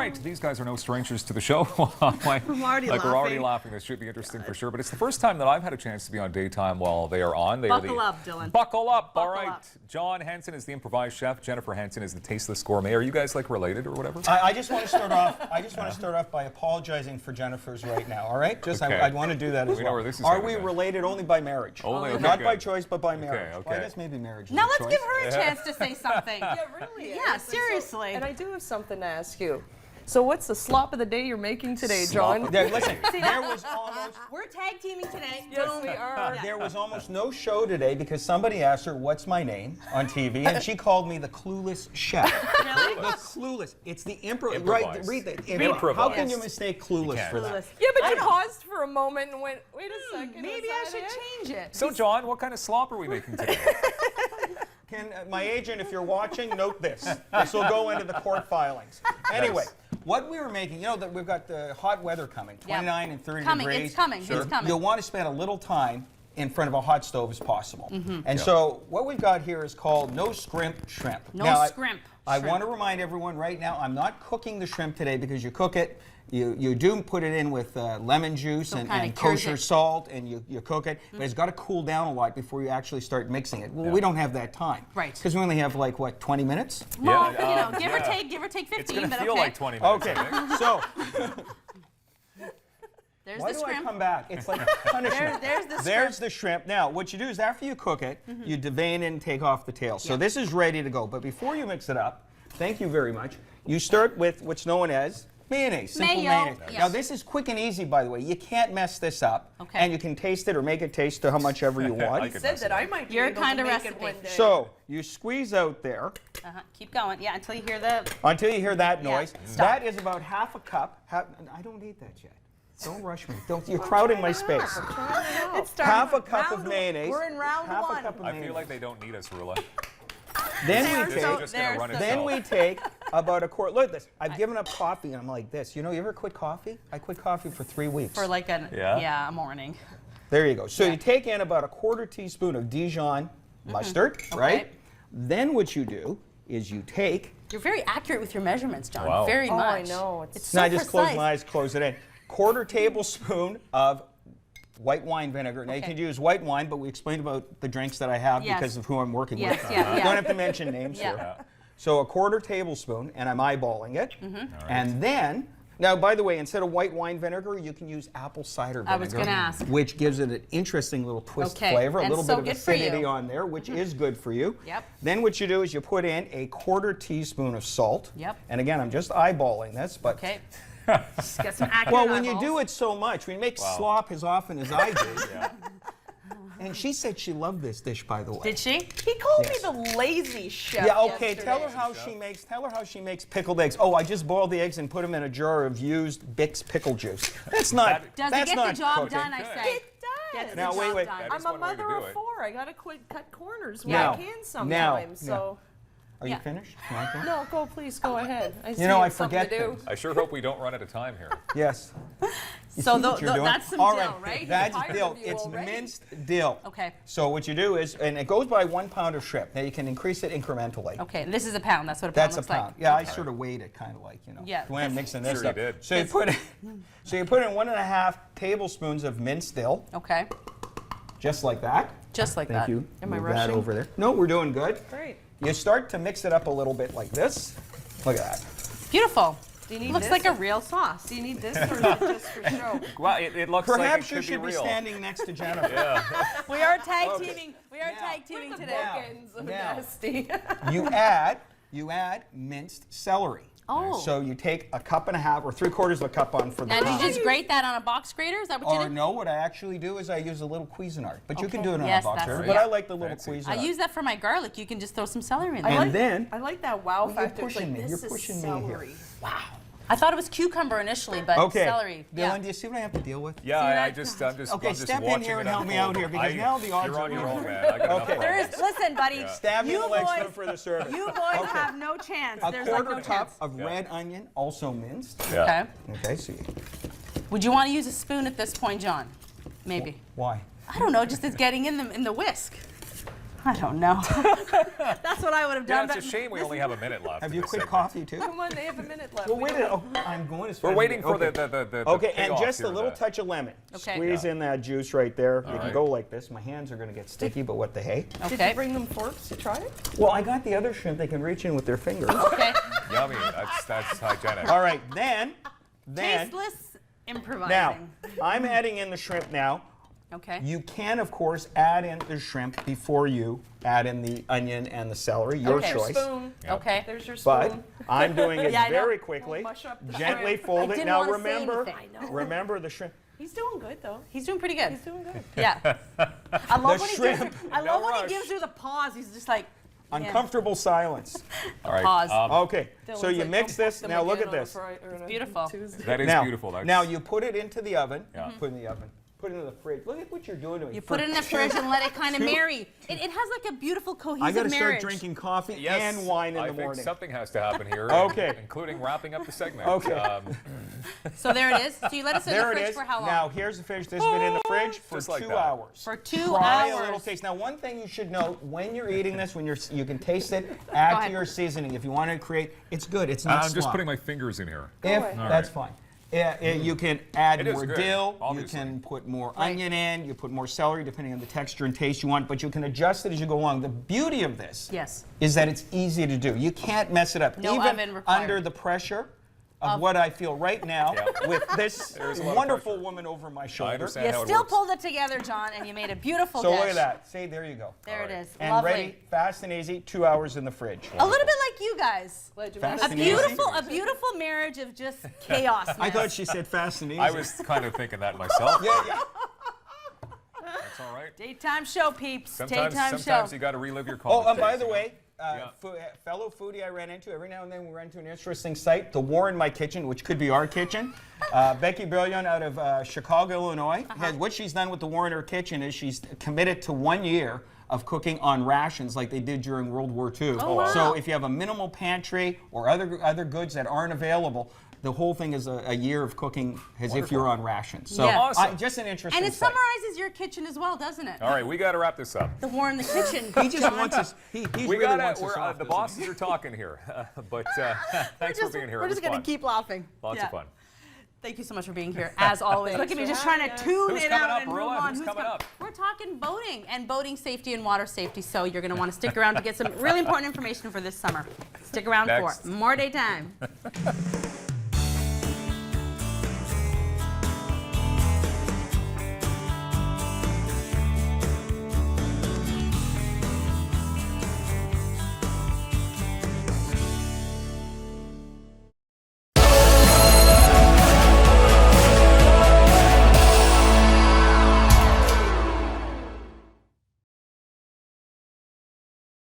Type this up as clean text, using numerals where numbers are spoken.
right, these guys are no strangers to the show. We're already laughing. This should be interesting for sure. But it's the first time that I've had a chance to be on daytime while they are on. Buckle up, Dylan. Buckle up. Buckle All right. up. Jon Hansen is the improvised chef. Jennifer Hansen is the tasteless gourmet. Are you guys like related or whatever? I just want to start off. I just want to start off by apologizing for Jennifer's right now. All right, just Okay. I'd want to do that as We know well. where this is Are headed we then. related only by marriage? Only, okay, not good. by choice, but by marriage. Okay. Well, I guess maybe marriage is Now a let's choice. give her a chance to say something. Yeah, really. Yeah, seriously. And I do have something to ask you. So what's the slop of the day you're making today, Jon? Yeah, listen, there was almost. We're tag teaming today. Yes, we are. There was almost no show today because somebody asked her, "What's my name?" on TV, and she called me the clueless chef. Really? The clueless. It's the right. Improvise. Read that. Improvise. How can you mistake clueless can't. for that? Clueless. Yeah, but you paused for a moment and went, wait a second. Maybe is I that should it? change it. So, Jon, what kind of slop are we making today? Can my agent, if you're watching, note this. This will go into the court filings. Anyway, what we were making, you know that we've got the hot weather coming, 29 and 30 Coming, degrees. it's coming, it's coming. You'll want to spend a little time in front of a hot stove as possible. And so what we've got here is called no scrimp shrimp. No Now, scrimp I shrimp. want to remind everyone right now, I'm not cooking the shrimp today because you cook it. You do put it in with lemon juice and kinda cures kosher it. salt, and you cook it, but it's got to cool down a lot before you actually start mixing it. Well, we don't have that time. Right. Because we only have like, what, 20 minutes? Well, Yeah, give or take 15, It's going to but feel okay. like 20 minutes. Okay, I think. so There's why the do I scrimp. come back? It's like punishment. There's the There's scrimp. the shrimp. Now, what you do is after you cook it, you devein it and take off the tail. So this is ready to go. But before you mix it up, thank you very much, you start with what's known as mayonnaise, simple Mayo. mayonnaise. Yes. Now, this is quick and easy, by the way. You can't mess this up. Okay. And you can taste it or make it taste to how much ever you want. I could Said mess that it I up. might be Your able kind to of make recipe. it one day. So you squeeze out there Keep going. Yeah, until you hear the. until you hear that Yeah. noise. Stop. That is about half a cup. I don't need that yet. Don't rush me. You're crowding my space. It's Half a cup round of mayonnaise. We're in round half one. a cup of I mayonnaise. feel like they don't need us, Rula. Then we This is take. just going to run there's Then itself. we take about a quart. Look at this. I've given up coffee, and I'm like this. You know, you ever quit coffee? I quit coffee for 3 weeks. For like a Yeah? a morning. There you go. So Yeah. you take in about a quarter teaspoon of Dijon mustard, right? Okay. Then what you do is you take. You're very accurate with your measurements, Jon. Wow. Very Oh, much. I know. It's It's so Now I just close precise. my eyes, close it in. Quarter tablespoon of white wine vinegar. Now you Okay. can use white wine, but we explained about the drinks that I have Yes. because of who I'm working Yes, with. yeah, You yeah. don't have to mention names Yeah. here. So a quarter tablespoon, and I'm eyeballing it. And then, now by the way, instead of white wine vinegar, you can use apple cider vinegar. I was gonna ask. Which gives it an interesting little twist Okay, flavor, a and little so bit of good for you. acidity on there, which is good for you. Yep. Then what you do is you put in a quarter teaspoon of salt. Yep. And again, I'm just eyeballing this, but Okay. Just get some accurate well, when you eyeballs. do it so much, when you make Wow. slop as often as I do, Yeah. and she said she loved this dish, by the way. Did she? He called Yes. me the lazy chef. Yeah, okay. yesterday. Tell her how she makes. Tell her how she makes pickled eggs. Oh, I just boiled the eggs and put them in a jar of used Bix pickle juice. That's not. Does that's it get not the job cooking. done, I say? It does. Gets Now, the wait, job wait. done. That is I'm a one way to mother do of it. 4. I gotta cut corners when Now- I can now- sometimes. So Are Yeah. you finished? You like that? no, please go ahead. I see You know, I it's something forget to do. things. I sure hope we don't run out of time here. Yes. You So see what you're doing? that's some All dill, right? That's Tired dill. of you It's already. minced dill. Okay. So what you do is, and it goes by 1 pound of shrimp. Now you can increase it incrementally. Okay, and this is a pound. That's what a pound That's a looks pound. like. Yeah, I sort of weighed it, kind of like, you know. Yeah. The way I'm mixing this Sure you up. did. So you put in, so you put in 1.5 tablespoons of minced dill, Okay. just like that. Just like Thank that. you. Am I Move that rushing? over there. No, we're doing good. Great. You start to mix it up a little bit like this. Look at that. Beautiful. Do you need Looks this? like a real sauce. Do you need this or is it just for show? Well, it looks like Perhaps it you could be should be real. standing next to Jennifer. Yeah. We are tag Okay. teaming. We are Now- tag teaming The today. bookends of Now. nasty. You add minced celery. Oh. So you take a cup and a half or 3/4 of a cup on for the Now, did top. you just grate that on a box grater? Is that what you Or did? no, what I actually do is I use a little Cuisinart. But you can Okay. do it on Yes, a box that's- grater. But yeah. I like the little Fancy. Cuisinart. I use that for my garlic. You can just throw some celery in I there. And like, then- I like that wow You're factor. It's pushing like, me. this You're is pushing me here. celery. I thought it was cucumber initially, but Okay. celery. Dylan, Yeah. do you see what I have to deal with? Yeah, I'm just Okay, I'm just step in watching here it and help me unfold. out here, because now the odds You're are on your even. own, man. I got enough Okay. problems. Listen, buddy. Stab me in You the legs boys- for the service. You boys have no chance. A There's like quarter no cup chance. of red onion, also minced. Yeah. Okay. Okay, so Would you want to use a spoon at this point, Jon? Maybe. why? I don't know. Just as getting in the whisk. I don't know. That's what I would have Yeah, done. it's a shame we only have a minute left. Have in you this quit segment. coffee too? Come on, they have a minute left. Well, We wait don't- a minute. Oh, I'm going as fast We're as waiting I for can. the Okay, and payoff just a here, little touch of lemon. Okay. Squeeze in that juice right there. You can right. go like this. My hands are going to get sticky, but what the hey? Did Okay. you bring them forks to try it? Well, I got the other shrimp. They can reach in with their fingers. Okay. Yummy. That's hygienic. All right, then. Tasteless improvising. Now, I'm adding in the shrimp now. Okay. You can, of course, add in the shrimp before you add in the onion and the celery. Your Okay. choice. Spoon. Okay. There's your spoon. But I'm doing it Yeah, I know. very quickly. Mush up the Gently shrimp. fold I it. didn't Now wanna say remember, anything. I know. remember the shrimp. He's doing good though. He's doing pretty good. He's doing good. Yeah. I love when he gives her, shrimp. I love No when rush. he gives her the pause. He's just like Uncomfortable silence. All right. Pause. Okay, so Dylan's you like, mix "Don't this. book them Now look again at on a this. on a beautiful. Tuesday." That is Now, beautiful. That's, now you put it into the oven. Yeah. Put it in the oven. Put it in the fridge. Look at what you're doing to me. You put it in the fridge and let it kind of marry. It has like a beautiful cohesive I got to marriage. start drinking coffee yes, and wine in I the think morning. something has to happen here. Okay. Including wrapping up the segment. Okay. So there it is. So you let us in There the it fridge is. for how long? Now here's the fish. This has been in the fridge for Just like 2 that. hours. For 2 Try hours. a little taste. Now, one thing you should note when you're eating this, when you can taste it, add to ahead. your seasoning. If you want to create, it's good. It's not I'm just slop. putting my fingers in here. If away. that's fine. You can add It is more good, dill. obviously. You can put more onion in. You put more celery, depending on the texture and taste you want. But you can adjust it as you go along. The beauty of this Yes. is that it's easy to do. You can't mess it up. No Even oven required. under the pressure of what I feel right now Yeah. with this There's a lot of wonderful pressure. woman over my I shoulder. understand You how it still works. pulled it together, John, and you made a beautiful So dish. look at that. See, there you go. There it All right. is. And Lovely. ready, fast and easy, 2 hours in the fridge. A little bit like you guys. Glad you Fast A and easy. beautiful marriage of just chaos. I thought she said fast and easy. I was kind of thinking that myself. Yeah, yeah. That's all right. Daytime show, peeps. Sometimes Daytime show. you got to relive your Oh, college and by days, the you know? way, fellow foodie I ran into, every now and then we run into an interesting site, the War in My Kitchen, which could be our kitchen. Becky Brillion out of Chicago, Illinois. What she's done with the War in her kitchen is she's committed to 1 year of cooking on rations like they did during World War II. Oh, wow. So if you have a minimal pantry or other goods that aren't available, the whole thing is a year of cooking as if you're on rations. So Yeah. Awesome. just an interesting And it site. summarizes your kitchen as well, doesn't it? All right, we got to wrap this up. The war in the kitchen. He just wants us. He We really got wants to. us off, The doesn't he? bosses are talking here, but thanks for being here. We're It just was going fun. to keep laughing. Lots Yeah. of fun. Thank you so much for being here, as always. Look at me for just trying to having us. tune Who's it coming out up, and move Marilla? on. Who's coming up? We're talking boating and boating safety and water safety, so you're going to want to stick around to get some really important information for this summer. Stick around Next. for more daytime.